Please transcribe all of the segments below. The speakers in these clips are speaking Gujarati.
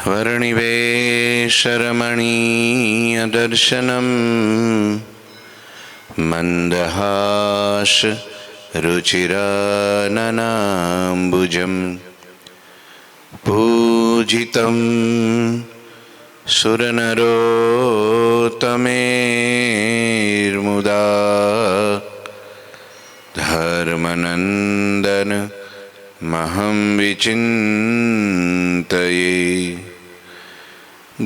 वर्णिवेशरमणीयदर्शनं मन्दहास रुचिराननाम्बुजं पूजितं सुरनरोत्तमेर्मुदा धर्मनन्दन महं विचिन्तये।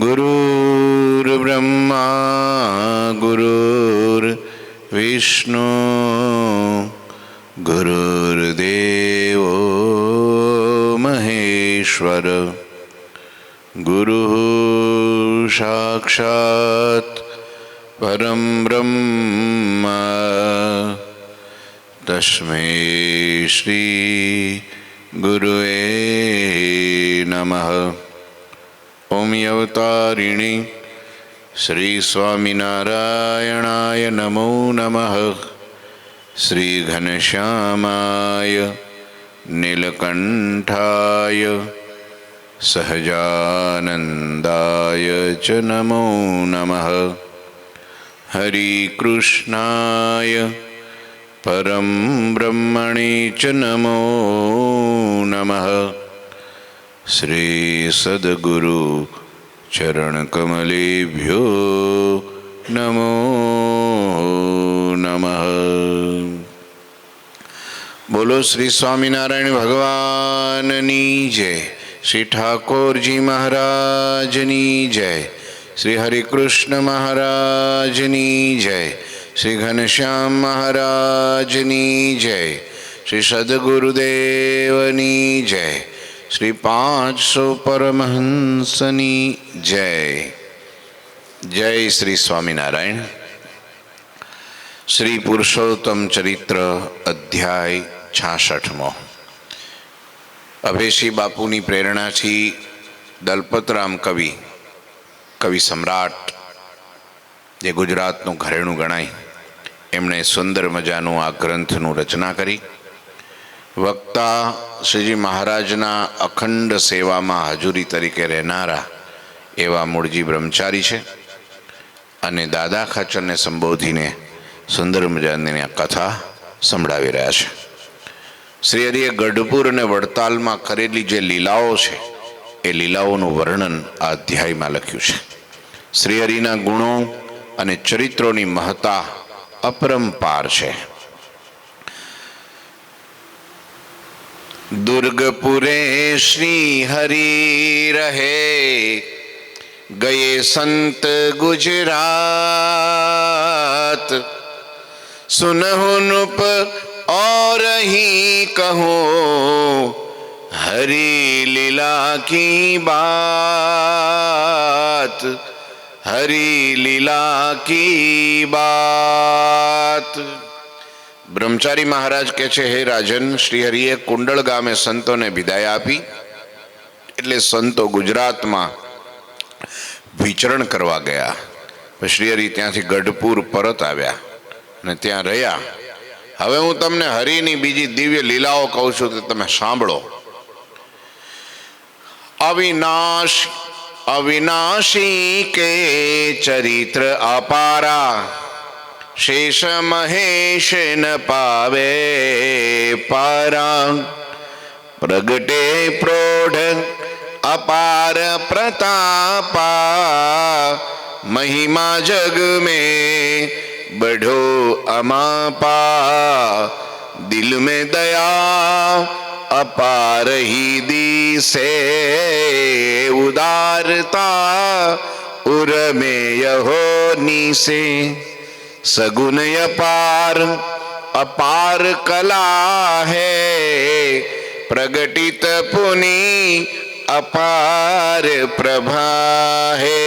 गुरुर्ब्रह्मा गुरुर्विष्णु गुरुर्देवो महेश्वर गुरुः साक्षात् परं ब्रह्म तस्मै श्री गुरुवे नमः। ओम अवतारिणी श्री स्वामिनारायणाय नमो नमः। श्री घनश्यामाय नीलकंठाय सहजानंदाय च नमो नमः। हरि कृष्णाय परम ब्रह्मणे च नमो नमः। श्री सद्गुरु चरण कमलेभ्यो नमो नमः। बोलो श्री स्वामीनारायण भगवाननी जय। श्री ठाकुर जी महाराजनी जय। श्री हरिकृष्ण महाराजनी जय। श्री घनश्याम महाराजनी जय। श्री सद्गुरुदेवनी जय। श्री 500 परमहंसनी जय। जय श्री स्वामीनारायण। श्री पुरुषोत्तम चरित्र अध्याय 66मो। अभेशी बापूनी प्रेरणा थी दलपतराम कवि सम्राट जे गुजरातનું ઘરેણું ગણાય એમણે સુંદર મજાનું આ ગ્રંથનું રચના કરી। વક્તા શ્રીજી મહારાજના અખંડ સેવામાં હજુરી તરીકે રહેનારા એવા મૂળજી બ્રહ્મચારી છે અને દાદા ખાચરને સંબોધીને સુંદર મજાની આ કથા સંભળાવી રહ્યા છે। શ્રી હરિએ ગઢપુર અને વડતાલમાં કરેલી જે લીલાઓ છે એ લીલાઓનું વર્ણન આ અધ્યાયમાં લખ્યું છે। શ્રી હરિના ગુણો અને ચરિત્રોની મહત્તા अपरंपार है। दुर्गपुरे श्री हरि रहे गए संत गुजरात। सुनहु नुप और ही कहो हरि लीला की बात। हरि लीला की बात। ब्रह्मचारी महाराज के छे, हे राजन, श्रीहरिए कुंडल गामे संतो ने विदाय आपी एटले संतो गुजरात में विचरण करवा गया। श्रीहरि त्यांथी गढ़पुर परत आव्या ने त्यां रह्या। हवे हूँ तमने हरिनी बीजी दिव्य लीलाओ कहूं छुं तो तमे सांभळो। अविनाशी के चरित्र अपारा शेष महेश न पावे पारा। प्रगटे प्रौढ़ अपार प्रतापा महिमा जग में बढ़ो अमापा। दिल में दया अपार ही दिसे उदारता उर में यहो नीसे। सगुन अपार अपार कला है प्रगटित पुनि अपार प्रभा है।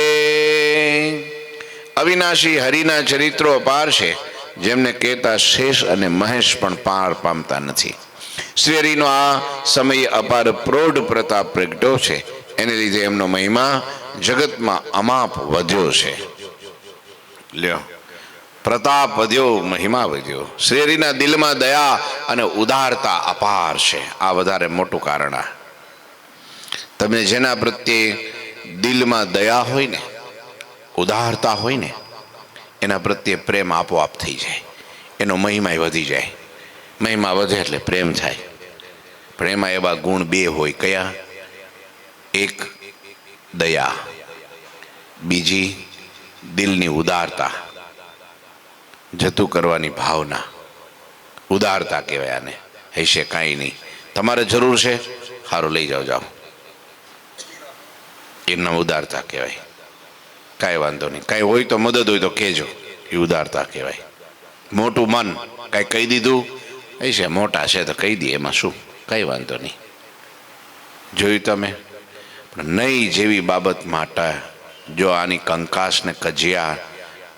अविनाशी हरिना चरित्रो अपार है जेमने कहता शेष अने महेश पण पार पामता नथी। श्री हरिनो आ समय अपार प्रौढ़ प्रताप प्रगटो छे एने लीधे एमनो महिमा जगत में अमाप वध्यो छे। ल्यो प्रताप वध्यो महिमा वध्यो। श्री हरिना दिल में दया अने उदारता अपार छे। आ वधारे मोटुं कारण आ तमे जेना प्रत्ये દિલમાં દયા હોય ને, ઉદારતા હોય ને, એના પ્રત્યે પ્રેમ આપોઆપ થઈ જાય, એનો મહિમા વધી જાય. મહિમા વધે એટલે પ્રેમ થાય. પણ એમાં એવા ગુણ બે હોય. કયા? એક દયા, બીજી દિલની ઉદારતા, જતું કરવાની ભાવના. ઉદારતા કહેવાય આને. હશે કાંઈ નહીં, તમારે જરૂર છે, સારું લઈ જાઓ, જાઓ, એના ઉદારતા કહેવાય. કાંઈ વાંધો નહીં, કાંઈ હોય તો મદદ હોય તો કહેજો, એ ઉદારતા કહેવાય. મોટું મન, કાંઈ કહી દીધું, હશે મોટા છે તો કહી દઈએ, એમાં શું, કંઈ વાંધો નહીં. જોયું તમે? પણ નહીં જેવી બાબત માટે જો આની કંકાસ ને કજિયા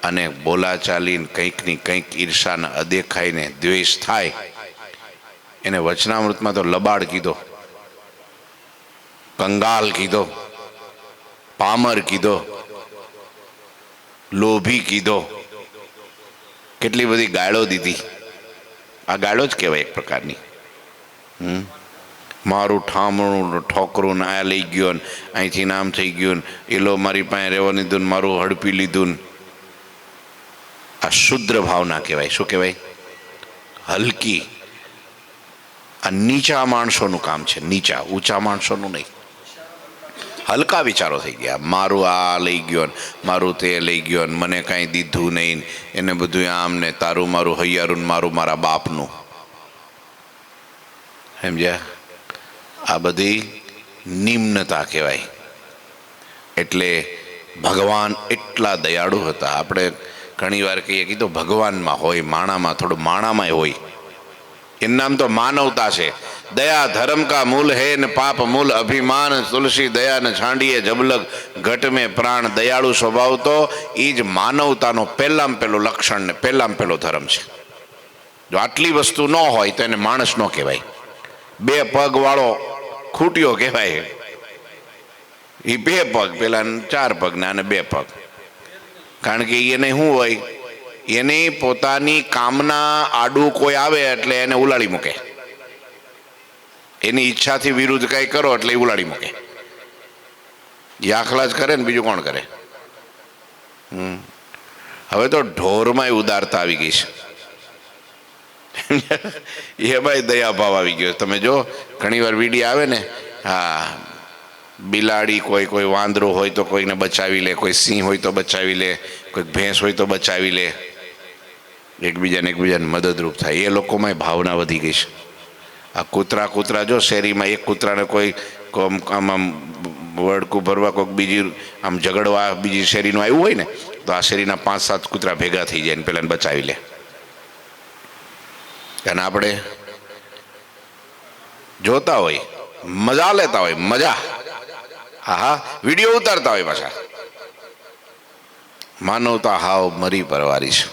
અને બોલાચાલીને કંઈકની કંઈક ઈર્ષાને અદેખાઈને દ્વેષ થાય, એને વચનામૃતમાં તો લબાડ કીધો, કંગાલ કીધો, પામર કીધો, લોભી કીધો, કેટલી બધી ગાળો દીધી. આ ગાળો જ કહેવાય એક પ્રકારની. મારું ઠામણું ઠોકરું ને આ લઈ ગયો ને અહીંથી નામ થઈ ગયું ને એલો મારી પાસે રહેવા દીધું ને મારું હડપી લીધું ને. આ શુદ્ર ભાવના કહેવાય. શું કહેવાય? હલકી. આ નીચા માણસોનું કામ છે, નીચા, ઊંચા માણસોનું નહીં. હલકા વિચારો થઈ ગયા. મારું આ લઈ ગયો ને મારું તે લઈ ગયો ને મને કાંઈ દીધું નહીં, એને બધું આમ ને તારું મારું હૈયારું ને મારું મારા બાપનું. સમજ્યા? આ બધી નિમ્નતા કહેવાય. એટલે ભગવાન એટલા દયાળુ હતા. આપણે ઘણી વાર કહીએ કે તો ભગવાનમાં હોય, માણામાં થોડું માણામાં હોય. એનું નામ તો માનવતા છે. દયા ધર્મ કા મૂલ હે ને પાપ મૂલ અભિમાન, તુલસી દયા ને છાંડીએ જબલગ ઘટ મેં પ્રાણ. દયાળુ સ્વભાવ તો એ જ માનવતાનો પહેલામાં પહેલું લક્ષણ ને પહેલામાં પહેલો ધર્મ છે. જો આટલી વસ્તુ ન હોય તો એને માણસ ન કહેવાય. બે પગ વાળો ખૂટ્યો કહેવાય. એ બે પગ, પેલા 4 પગ ને આને 2 પગ. કારણ કે એને શું હોય, એની પોતાની કામના આડું કોઈ આવે એટલે એને ઉલાડી મૂકે. એની ઈચ્છાથી વિરુદ્ધ કંઈ કરો એટલે એ ઉલાડી મૂકે. યાખલા જ કરે ને બીજું કોણ કરે? હવે તો ઢોરમાં ઉદારતા આવી ગઈ છે. એ ભાઈ દયાભાવ આવી ગયો. તમે જો ઘણી વાર વિડીયો આવે ને, હા, બિલાડી કોઈ વાંદરો હોય તો કોઈને બચાવી લે, કોઈ સિંહ હોય તો બચાવી લે, કોઈ ભેંસ હોય તો બચાવી લે, એકબીજાને મદદરૂપ થાય. એ લોકોમાં ભાવના વધી ગઈ છે. આ કૂતરા જો શેરીમાં એક કૂતરાને કોઈ આમ વડકું ભરવા કોઈક બીજી આમ ઝઘડવા બીજી શેરીનું આવ્યું હોય ને તો આ શેરીના 5-7 કૂતરા ભેગા થઈ જાય ને પેલાને બચાવી લે. અને આપણે જોતા હોય, મજા લેતા હોય, મજા, હા, વિડીયો ઉતારતા હોય પાછા. માનવતા હાવ મરી પરવારી છે.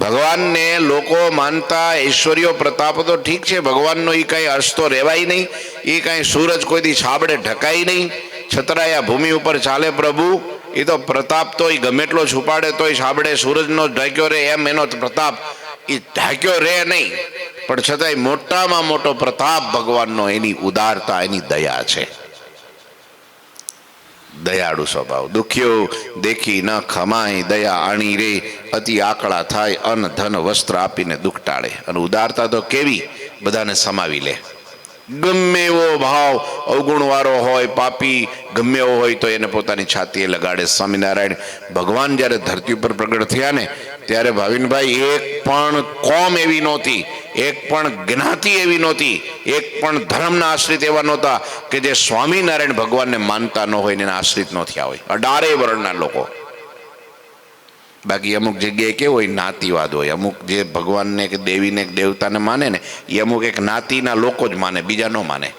ભગવાનને લોકો માનતા ઐશ્વર્યો પ્રતાપ તો ઠીક છે, ભગવાનનો એ કાંઈ અર્શ તો રહેવાય નહીં. એ કાંઈ સૂરજ કોઈથી છાબડે ઢકાય નહીં. છતરાયા ભૂમિ ઉપર ચાલે પ્રભુ. એ તો પ્રતાપ તો એ ગમે એટલો છુપાડે તોય છાબડે સૂરજનો ઢાંક્યો રહે, એમ એનો પ્રતાપ એ ઢાંક્યો રહે નહીં. પણ છતાંય મોટામાં મોટો પ્રતાપ ભગવાનનો એની ઉદારતા, એની દયા છે. દયાળુ સ્વભાવ. દુખ્યો દેખી ન ખમાય, દયા આણી રે અતિ આકળા થાય, અન્ન ધન વસ્ત્ર આપીને દુઃખ ટાળે. અને ઉદારતા તો કેવી, બધાને સમાવી લે. ગમે એવો ભાવ અવગુણવાળો હોય, પાપી ગમે એવો હોય તો એને પોતાની છાતીએ લગાડે. સ્વામિનારાયણ ભગવાન જ્યારે ધરતી ઉપર પ્રગટ થયા ને ત્યારે ભાવિનભાઈ એક પણ કોમ એવી નહોતી, એક પણ જ્ઞાતિ એવી નહોતી, એક પણ ધર્મના આશ્રિત એવા નહોતા કે જે સ્વામિનારાયણ ભગવાનને માનતા ન હોય ને એના આશ્રિત ન થયા હોય. 18 વર્ણના લોકો. બાકી અમુક જગ્યાએ કેવું હોય, નાતીવાદ હોય. અમુક જે ભગવાનને કે દેવીને કે દેવતાને માને ને એ અમુક એક નાતીના લોકો જ માને, બીજા ન માને.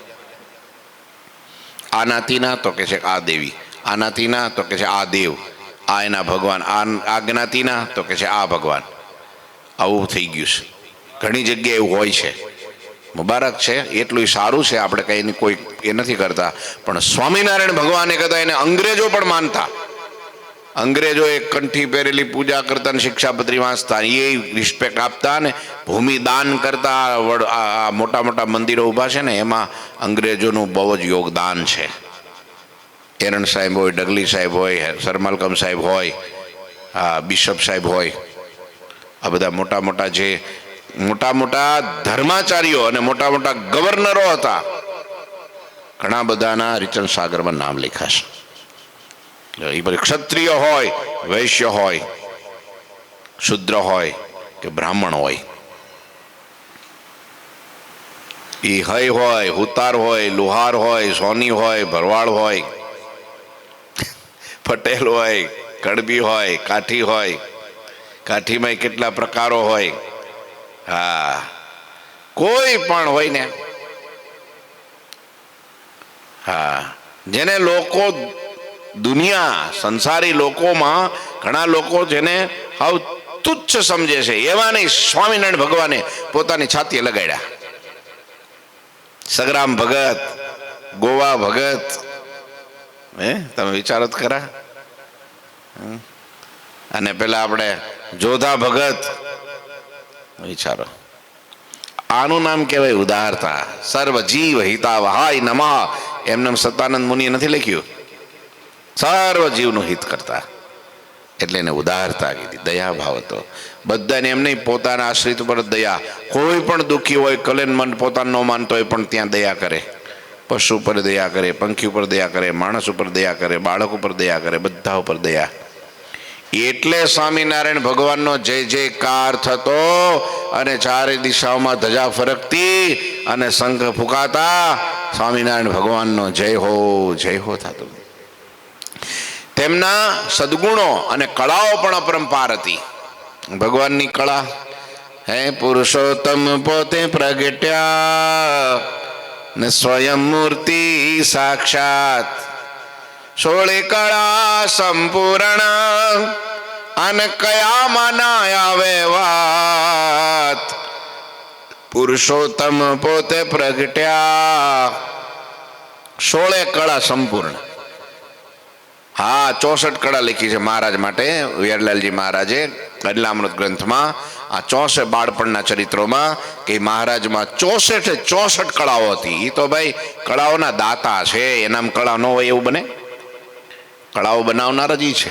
આ નાતીના તો કે છે આ દેવી, આ નાતીના તો કે છે આ દેવ, આ એના ભગવાન, આ જ્ઞાતિના તો કે છે આ ભગવાન. આવું થઈ ગયું છે. ઘણી જગ્યાએ એવું હોય છે. મુબારક છે, એટલું સારું છે. આપણે કંઈ એની કોઈ એ નથી કરતા. પણ સ્વામિનારાયણ ભગવાને કહેતા એને અંગ્રેજો પણ માનતા. અંગ્રેજો એક કંઠી પહેરેલી પૂજા કરતા ને શિક્ષાપત્રી વાંચતા, એ રિસ્પેક્ટ આપતા ને ભૂમિ દાન કરતા. આ મોટા મોટા મંદિરો ઊભા છે ને એમાં અંગ્રેજોનું બહુ જ યોગદાન છે. એરણ સાહેબ હોય, ડગલી સાહેબ હોય, સરમાલકમ સાહેબ હોય, બિશપ સાહેબ હોય, આ બધા મોટા મોટા જે મોટા મોટા ધર્માચાર્યો અને મોટા મોટા ગવર્નરો હતા, ઘણા બધાના હરિચંદ સાગરમાં નામ લખાશે. એ બધી ક્ષત્રિય હોય, વૈશ્ય હોય, શુદ્ર હોય કે બ્રાહ્મણ હોય, એ હય હોય, હુતાર હોય, લુહાર હોય, સોની હોય, ભરવાડ હોય, પટેલ હોય, કડબી હોય, કાઠી હોય, કાઠીમાં કેટલા પ્રકારો હોય, હા, કોઈ પણ હોય ને, હા, જેને લોકો દુનિયા સંસારી લોકોમાં ઘણા લોકો જેને હાવ તુચ્છ સમજે છે, એવા નહીં સ્વામિનારાયણ ભગવાને પોતાની છાતીએ લગાડ્યા. સગરામ ભગત, ગોવા ભગત, તમે વિચારો જ ખરા. અને પેલા આપણે જોધા ભગત, વિચારો. આનું નામ કહેવાય ઉદારતા. સર્વ જીવ હિતા વહાય નમઃ, એમને સતાનંદ મુનિએ નથી લખ્યું? સર્વ જીવનું હિત કરતા, એટલે એને ઉદારતા કીધી. દયા ભાવ હતો બધાને, એમ નહીં પોતાના આશ્રિત ઉપર દયા. કોઈ પણ દુઃખી હોય, કલેન મન પોતાનો ન માનતો હોય પણ ત્યાં દયા કરે. પશુ ઉપર દયા કરે, પંખી ઉપર દયા કરે, માણસ ઉપર દયા કરે, બાળક ઉપર દયા કરે, બધા ઉપર દયા. એટલે સ્વામિનારાયણ ભગવાનનો જય જયકાર થતો અને ચારે દિશાઓમાં ધજા ફરકતી અને શંખ ફૂંકાતા સ્વામિનારાયણ ભગવાનનો જય હો થતો. તેમના સદગુણો અને કળાઓ પણ અપરંપાર હતી. ભગવાનની કળા, હે પુરુષોત્તમ પોતે પ્રગટ્યા ને સ્વયં મૂર્તિ સાક્ષાત, 16 કળા સંપૂર્ણ અને કયામાં ના આવે વાત. પુરુષોત્તમ પોતે પ્રગટ્યા, 16 કળા સંપૂર્ણ. હા, 64 કળા લખી છે મહારાજ માટે, વેરલાલજી મહારાજે અડલામૃત ગ્રંથમાં. આ 64 બાળપણના ચરિત્રોમાં કે મહારાજમાં 64 કળાઓ હતી. એ તો ભાઈ કળાઓના દાતા છે, એનામ કળા ન હોય એવું બને? કળાઓ બનાવનાર જ છે,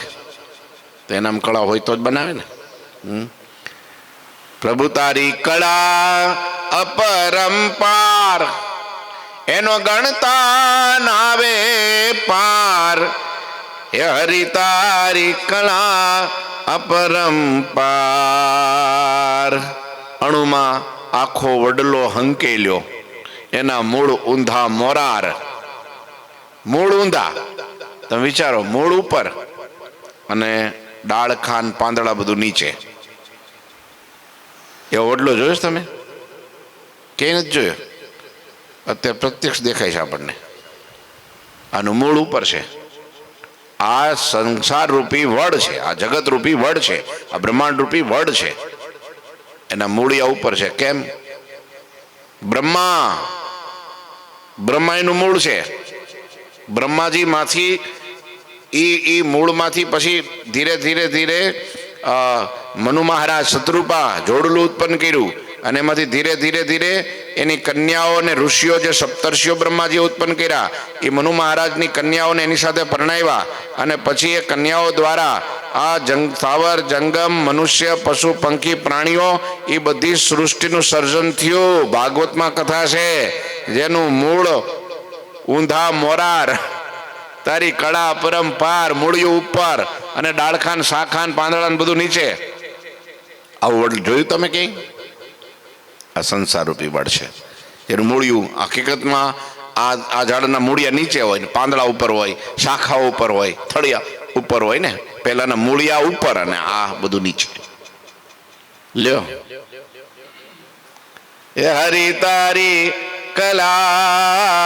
તો એનામ કળા હોય તો જ બનાવે ને. પ્રભુ તારી કળા અપરંપાર, એનો ગણતા નાવે પાર. હે હરિ તારી કળા અપરંપાર. અણુમાં આખો વડલો હંકેલ્યો, એના મૂળ ઊંધા મોરાર. મૂળ ઊંધા, તમે વિચારો, મૂળ ઉપર અને ડાળ ખાન પાંદડા બધું નીચે. એવો વડલો જોયો તમે? ક્યાંય નથી જોયો? અત્યારે પ્રત્યક્ષ દેખાય છે આપણને. આનું મૂળ ઉપર છે. આ સંસાર રૂપી વડ છે, આ જગત રૂપી વડ છે, આ બ્રહ્માંડ રૂપી વડ છે, એના મૂળિયા ઉપર છે. કેમ? બ્રહ્મા એનું મૂળ છે. બ્રહ્માજી માંથી ઈ મૂળમાંથી પછી ધીરે ધીરે ધીરે મનુ મહારાજ શત્રુપા જોડલું ઉત્પન્ન કર્યું, અને એમાંથી ધીરે ધીરે ધીરે એની કન્યાઓ અને ઋષિઓ જે સપ્તર્ષિઓ બ્રહ્માજીએ ઉત્પન્ન કર્યા, એ મનુ મહારાજની કન્યાઓને એની સાથે પરણાવ્યા, અને પછી એ કન્યાઓ દ્વારા આ સ્થાવર જંગમ મનુષ્ય પશુ પંખી પ્રાણીઓ એ બધી સૃષ્ટિનું સર્જન થયું. ભાગવતમાં કથા છે, જેનું મૂળ ઊંધા મોરાર, તારી કળા પરંપાર, મૂળિયું ઉપર અને ડાળખાન શાખાન પાંદડા બધું નીચે. આવું વડ જોયું તમે ક્યાંય? આ સંસાર રૂપી વડ છે, એનું મૂળિયું હકીકતમાં આ ઝાડના મૂળિયા નીચે હોય ને પાંદડા ઉપર હોય, શાખાઓ ઉપર હોય, થળિયા ઉપર હોય ને. પેલાના મૂળિયા ઉપર અને આ બધું નીચે. લ્યો, એ હરી તારી કલા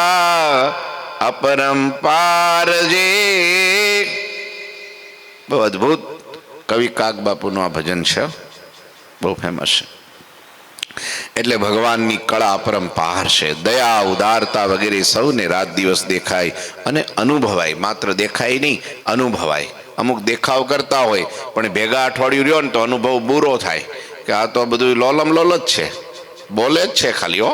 અપરંપાર જે. બહુ અદભુત કવિ કાગ બાપુનું આ ભજન છે, બહુ ફેમસ છે. એટલે ભગવાનની કળા અપરંપાર છે. દયા ઉદારતા વગેરે સૌને રાત દિવસ દેખાય અને અનુભવાય. માત્ર દેખાય નહીં, અનુભવાય. અમુક દેખાવ કરતા હોય પણ ભેગા અઠવાડિયું રહ્યો ને તો અનુભવ બુરો થાય કે આ તો બધું લોલમ લોલ જ છે, બોલે જ છે ખાલી. હો,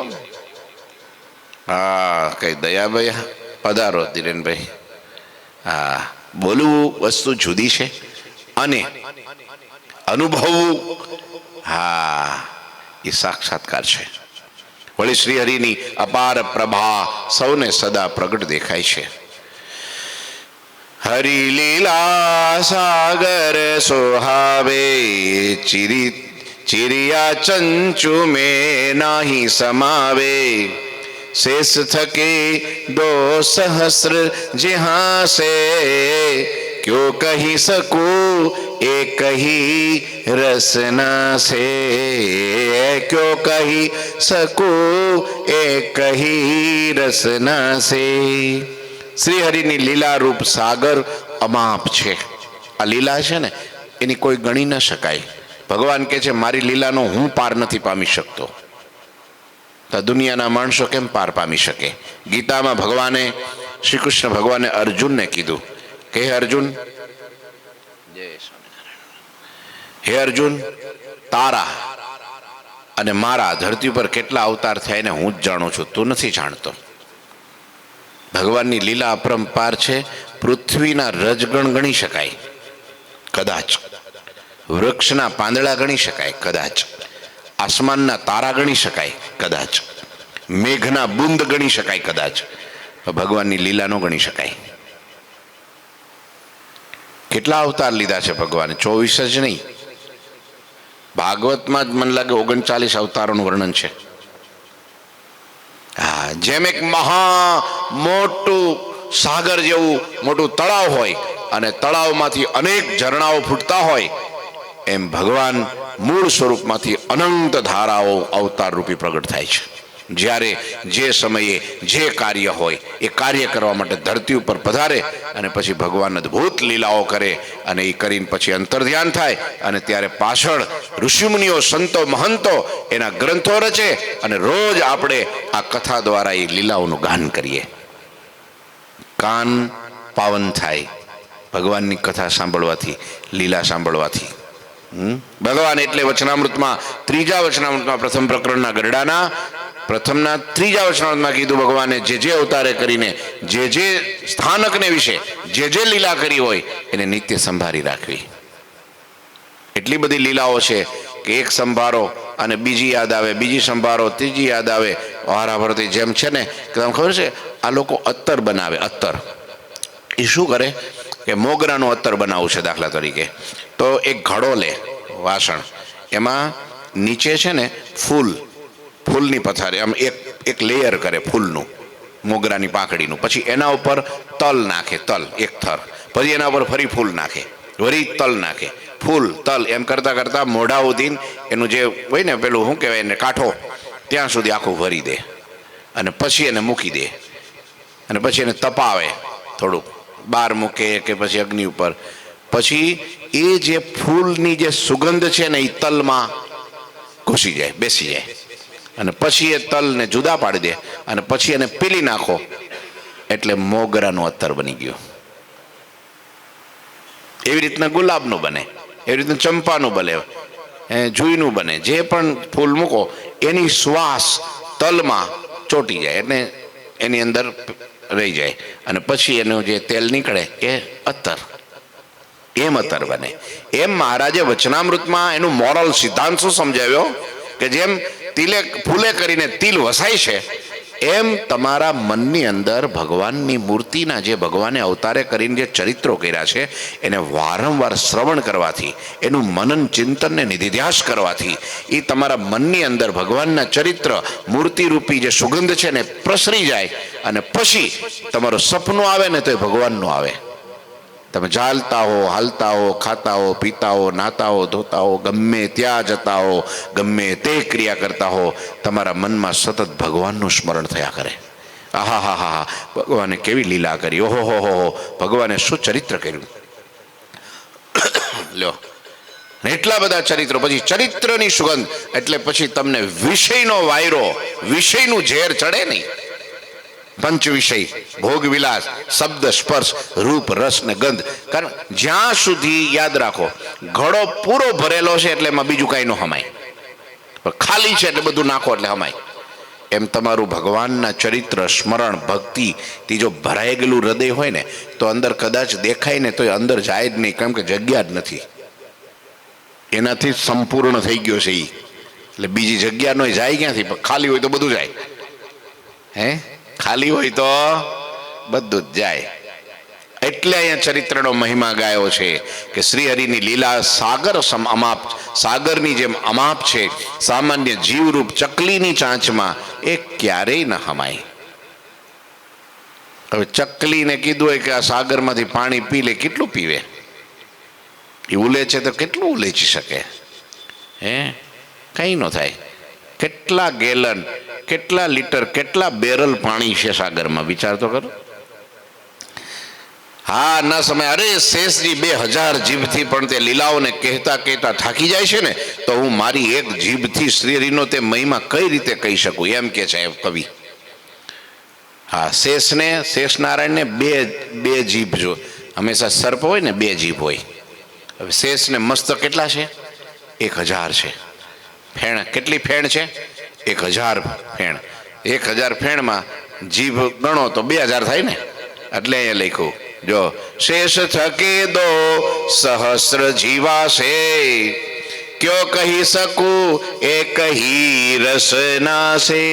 હા, કઈ દયા ભાઈ પધારો ધીરેનભાઈ. હા, બોલવું વસ્તુ જુદી છે અને અનુભવવું, હા, એ સાક્ષાત્કાર છે. વળી શ્રી હરિની અપાર પ્રભા સૌને સદા પ્રગટ દેખાય છે. હરિ લીલા સાગર સોહાવે, ચિરિયા ચંચુ में नाही समावे, शेष थके दो सहस्र जहाँ से, क्यों कही सकूं एक ही रसना से, क्यों कही सकूं एक ही रसना से. શ્રી હરિની લીલા રૂપ સાગર અમાપ છે. આ લીલા છે ને એની કોઈ ગણી ન શકાય. ભગવાન કહે છે મારી લીલાનો હું પાર નથી પામી શકતો, તો દુનિયાના માણસો કેમ પાર પામી શકે? ગીતામાં ભગવાને, શ્રી કૃષ્ણ ભગવાને અર્જુનને કીધું કે હે અર્જુન, હે અર્જુન, તારા અને મારા ધરતી પર કેટલા અવતાર થયા એને હું જ જાણું છું, તું નથી જાણતો. ભગવાનની લીલા અપરંપાર છે. પૃથ્વીના રજગણ ગણી શકાય કદાચ, વૃક્ષના પાંદડા ગણી શકાય કદાચ, આસમાનના તારા ગણી શકાય કદાચ, મેઘના બુંદ ગણી શકાય કદાચ, ભગવાનની લીલા નો ગણી શકાય. કેટલા અવતાર લીધા છે ભગવાને? 24 જ નહીં, ભાગવતમાં જ મને લાગે 39 અવતારોનું વર્ણન છે. હા, જેમ એક મહા મોટું સાગર જેવું મોટું તળાવ હોય અને તળાવમાંથી અનેક ઝરણાઓ ફૂટતા હોય, એમ ભગવાન મૂળ સ્વરૂપમાંથી અનંત ધારાઓ અવતાર રૂપી પ્રગટ થાય છે. જ્યારે જે સમયે જે કાર્ય હોય એ કાર્ય કરવા માટે ધરતી ઉપર પધારે અને પછી ભગવાન અદ્ભુત લીલાઓ કરે અને એ કરીને પછી અંતર્ધ્યાન થાય અને ત્યારે પાછળ ઋષિમુનિઓ, સંતો, મહંતો એના ગ્રંથો રચે અને રોજ આપણે આ કથા દ્વારા એ લીલાઓનું ગાન કરીએ. કાન પાવન થાય ભગવાનની કથા સાંભળવાથી, લીલા સાંભળવાથી. ભગવાન એટલે વચનામૃતમાં, ત્રીજા વચનામૃતમાં, પ્રથમ પ્રકરણના ગરડાના પ્રથમના ત્રીજા વચનામૃતમાં કીધું ભગવાને જે જે અવતારે કરીને જે સ્થાનકને વિશે જે લીલા કરી હોય એને નિત્ય સંભાળી રાખવી. એટલી બધી લીલાઓ છે કે એક સંભાળો અને બીજી યાદ આવે, બીજી સંભાળો ત્રીજી યાદ આવે, વારાફરતી. જેમ છે ને કે તમને ખબર છે આ લોકો અત્તર બનાવે. અત્તર એ શું કરે કે મોગરાનું અત્તર બનાવવું છે દાખલા તરીકે, તો એક ઘડો લે વાસણ, એમાં નીચે છે ને ફૂલની પથારી, આમ એક લેયર કરે ફૂલનું, મોગરાની પાંખડીનું, પછી એના ઉપર તલ નાખે, તલ એક થર, પછી એના ઉપર ફરી ફૂલ નાખે, વળી તલ નાખે, ફૂલ તલ, એમ કરતાં કરતાં મોઢા ઉધીન એનું જે હોય ને પેલું શું કહેવાય એને કાંઠો, ત્યાં સુધી આખું ભરી દે અને પછી એને મૂકી દે અને પછી એને તપાવે, થોડુંક બહાર મૂકે કે પછી અગ્નિ ઉપર. પછી એ જે ફૂલની જે સુગંધ છે ને એ તલમાં ઘૂસી જાય, બેસી જાય અને પછી એ તલને જુદા પાડી દે અને પછી એને પીલી નાખો એટલે મોગરાનું અત્તર બની ગયું. એવી રીતના ગુલાબનું બને, એવી રીતના ચંપાનું બને, જુઈનું બને. જે પણ ફૂલ મૂકો એની શ્વાસ તલમાં ચોંટી જાય એટલે એની અંદર રહી જાય અને પછી એનું જે તેલ નીકળે એ અત્તર, એમ અત્તર બને. એમ મહારાજે વચનામૃતમાં એનું મોરલ સિદ્ધાંત શું સમજાવ્યો કે જેમ ફૂલે કરીને તિલ વસાય છે, એમ તમારા મનની અંદર ભગવાનની મૂર્તિના, જે ભગવાને અવતારે કરીને જે ચરિત્રો કર્યા છે એને વારંવાર શ્રવણ કરવાથી, એનું મનન ચિંતન ને નિધિધ્યાસ કરવાથી એ તમારા મનની અંદર ભગવાનના ચરિત્ર મૂર્તિરૂપી જે સુગંધ છે ને પ્રસરી જાય અને પછી તમારું સપનું આવે ને તો એ ભગવાનનું આવે. તમે ચાલતા હો, હાલતા હો, ખાતા હો, પીતા હો, નાતા હો, ધોતા હો, ગમે ત્યાં જતા હો, ગમે તે ક્રિયા કરતા હો, તમારા મનમાં સતત ભગવાનનું સ્મરણ થયા કરે. આહા હા હા, ભગવાને કેવી લીલા કરી, ઓહો હો હો, ભગવાને શું ચરિત્ર કર્યું. લ્યો, એટલા બધા ચરિત્રો, પછી ચરિત્રની સુગંધ એટલે પછી તમને વિષયનો વાયરો, વિષયનું ઝેર ચડે નહીં. પંચ વિષય, ભોગ વિલાસ, શબ્દ, સ્પર્શ, રૂપ, રસ ને ગંધ. કારણ જ્યાં સુધી યાદ રાખો ઘડો પૂરો ભરેલો છે એટલે એમાં બીજું કાંઈ ન હમાય, ખાલી છે એટલે બધું નાખો એટલે હમાય. એમ તમારું ભગવાનના ચરિત્ર સ્મરણ ભક્તિથી જો ભરાઈ ગયેલું હૃદય હોય ને તો અંદર કદાચ દેખાય ને તો એ અંદર જાય જ નહીં, કેમ કે જગ્યા જ નથી. એનાથી સંપૂર્ણ થઈ ગયો છે એ. એટલે બીજી જગ્યા નો જાય ક્યાંથી? પણ ખાલી હોય તો બધું જાય. હે, ખાલી હોય તો બધું જ જાય. એટલે અહીંયા ચરિત્રનો મહિમા ગાયો છે કે શ્રી હરિની લીલા સાગર અમાપ, સાગરની જેમ અમાપ છે. સામાન્ય જીવરૂપ ચકલીની ચાંચમાં એ ક્યારેય ન હમાય. હવે ચકલીને કીધું હોય કે આ સાગરમાંથી પાણી પી લે, કેટલું પીવે? એ ઉલેચે તો કેટલું ઉલેચી શકે? હે, કંઈ ન થાય. કેટલા ગેલન, કેટલા લીટર, કેટલા બેરલ પાણી છે સાગરમાં, વિચાર તો કરો. હા, ના સમય. અરે શેષજી 2000 જીભથી પણ તે લીલાઓને કહેતા કહેતા થાકી જાય છે ને, તો હું મારી એક જીભથી શ્રી હરિનો તે મહિમા કઈ રીતે કહી શકું, એમ કે છે કવિ. હા, શેષને, શેષનારાયણને બે જીભ, જો હંમેશા સર્પ હોય ને 2 જીભ હોય. હવે શેષને મસ્તક કેટલા છે? 1000 છે. ફેણ કેટલી ફેણ છે? 1000 ફેણ. 1000 ફેણમાં જીભ ગણો તો 2000 થાય ને. એટલે અહીંયા લખ્યું જો, શેષ થકે દો સહસ્ર જીવાશે, ક્યો કહી શકું એ કહી રસનાશે.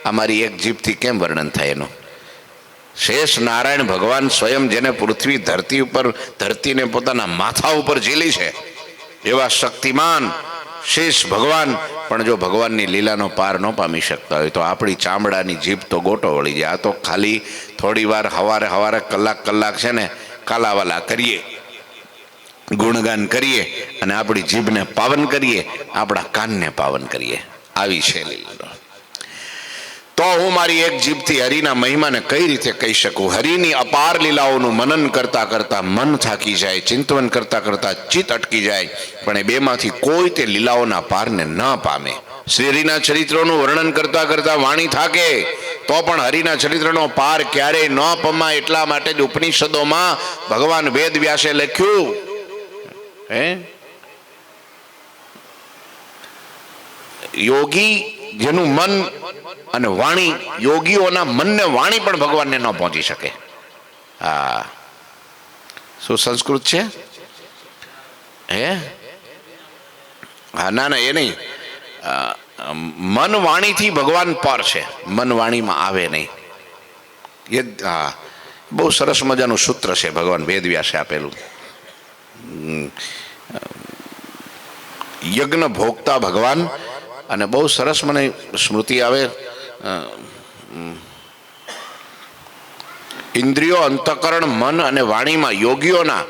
અમારી એક જીભથી કેમ વર્ણન થાય એનું? શેષ નારાયણ ભગવાન સ્વયં, જેને પૃથ્વી ધરતી ઉપર, ધરતીને પોતાના માથા ઉપર ઝીલી છે, એવા શક્તિમાન શેષ ભગવાન પણ જો ભગવાનની લીલાનો પાર ન પામી શકતા હોય તો આપણી ચામડાની જીભ તો ગોટો વળી જાય. આ તો ખાલી થોડી વાર હવારે કલાક છે ને કાલાવાલા કરીએ, ગુણગાન કરીએ અને આપણી જીભને પાવન કરીએ, આપણા કાનને પાવન કરીએ. આવી છે લીલા. તો હું મારી એક જીભથી હરિના મહિમાને કઈ રીતે કહી શકું? હરિની અપાર લીલાઓનું મનન કરતા કરતા મન થાકી જાય, ચિંતન કરતા કરતા ચિત્ત અટકી જાય, પણ એ બેમાંથી કોઈ તે લીલાઓના પારને ન પામે. શ્રી હરિના ચરિત્રોનું વર્ણન કરતા કરતા વાણી થાકે તો પણ હરિના ચરિત્રનો પાર ક્યારેય ન પમાય. એટલા માટે જ ઉપનિષદોમાં ભગવાન વેદ વ્યાસે લખ્યું, હે, યોગી જેનું મન અને વાણી, યોગીઓના મનને વાણી પણ ભગવાનને ન પહોંચી શકે. હા, શું સંસ્કૃત છે? હે, હા, ના એ નહીં. મન વાણીથી ભગવાન પર છે, મન વાણીમાં આવે નહીં. એ હા, બહુ સરસ મજાનું સૂત્ર છે ભગવાન વેદવ્યાસે આપેલું. યજ્ઞ ભોગતા ભગવાન, અને બહુ સરસ મને સ્મૃતિ આવે, ઇન્દ્રિયો, અંતઃકરણ, મન અને વાણીમાં, યોગીઓના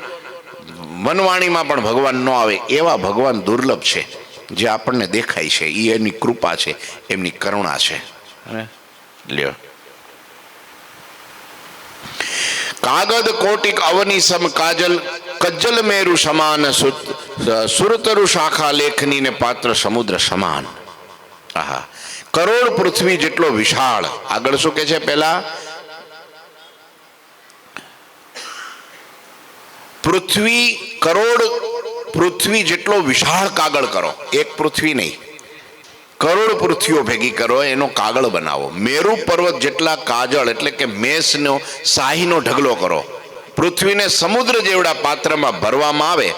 મન વાણીમાં પણ ભગવાન ન આવે એવા ભગવાન દુર્લભ છે. જે આપણને દેખાય છે એ એમની કૃપા છે, એમની કરુણા છે. લ્યો, કાગદ કોટિક અવની સમ કાજલ, કજ્જલ મેરુ સમાન, સુરતરુ શાખા લેખની ને પાત્ર સમુદ્ર સમાન. આહા, કરોડ પૃથ્વી જેટલો વિશાળ. આગળ શું કે છે? પેલા પૃથ્વી, કરોડ પૃથ્વી જેટલો વિશાળ કાગળ કરો. એક પૃથ્વી નહીં, કરોડ પૃથ્વીઓ ભેગી કરો, એનો કાગળ બનાવો. મેરુ પર્વત જેટલા કાજળ, એટલે કે મેષનો, શાહીનો ઢગલો કરો. પૃથ્વીને સમુદ્ર જેવડા પાત્રમાં ભરવામાં આવે,